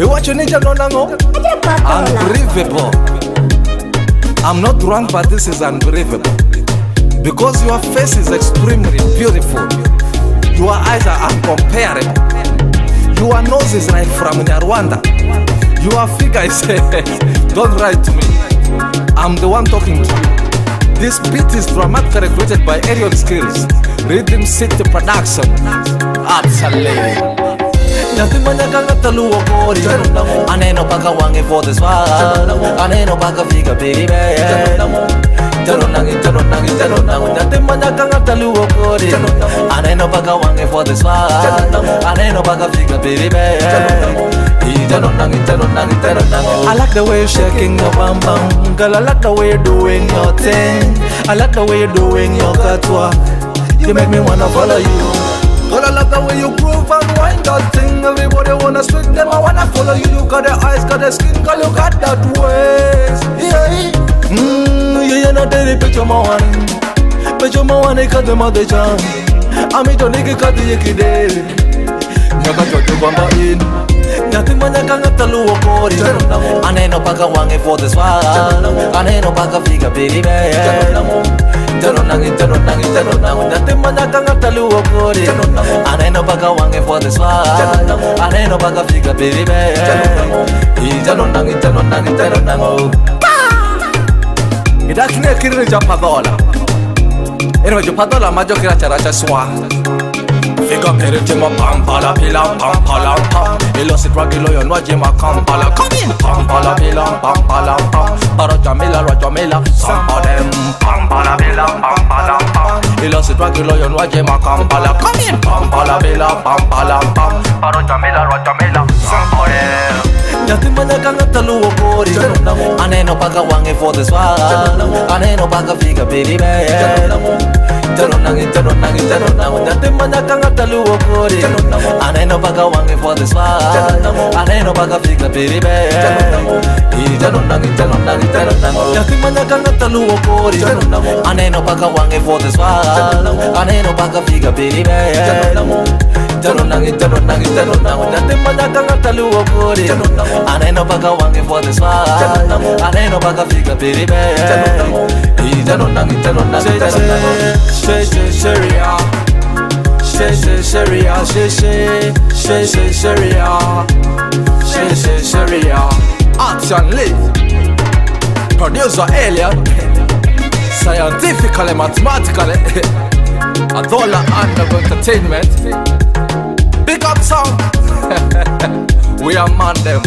Iwacho ni jano nango? Unbelievable. I'm not drunk, but this is unbelievable. Because your face is extremely beautiful. Your eyes are incomparable. Your nose is like from Rwanda. Your figure is don't write to me. I'm the one talking to you. This beat is dramatically created by Aerial Skills, Rhythm City Production. Absolutely. Natimanya kanga taluwa kori Aneno paka wange for this one Aneno paka figa baby Taronangi, taronangi, taronangi Natimanya kanga taluwa kori Aneno paka wange for this one Aneno paka figa baby Taronangi, taronangi, taronangi I like the way you're shaking your bam bam Girl, I like the way you're doing your thing I like the way you're doing your catwalk You make me wanna follow you Girl, I love the way you groove and wind that thing. Everybody wanna split them, I wanna follow you. You got the eyes, got the skin, girl, you got that waist. Yeah, not daily, picture my one. Picture my one, cut them out the jam. I'm it on the cut the yaki day. Nyaka to bamba in. Nothing man, I can't tell you what it is. Aneno paka wange for this one. Aneno paka figa baby. Taronangi, taronangi, taronangi Natimanya kanga taluwa kori Aneno paka wange for this one Aneno paka figa baby Taronangi, taronangi, taronangi Idakine kirine japadola Eno japadola majo kira characha swa Figa kere jema pampala pila pampala pam Ilo sitragilo yon wajema kampala Come in! Pampala pila pampala pam Paro jamila Some them pampala pila pampala pam Ilo sitragilo yon wajema kampala Come in! Pampala pila pampala pam Paro jamila Some them Natimanya kanga taluwa kori Aneno paka wange for this one Aneno paka figa baby Taronangi, taronangi, taronangi Natimanya kanga taluwa kori Aneno paka wange for this one Aneno paka figa baby Taronangi, taronangi, taronangi Natimanya kanga taluwa kori Aneno paka wange for this one Aneno paka figa baby Taronangi, taronangi, taronangi Natimanya kanga taluwa kori Aneno paka wange for this one Aneno paka figa baby Taronangi, taronangi, taronangi Sharia Sharia Action Lee Producer Alien Scientifically, mathematically Adola Undergo Entertainment Big up song We are man them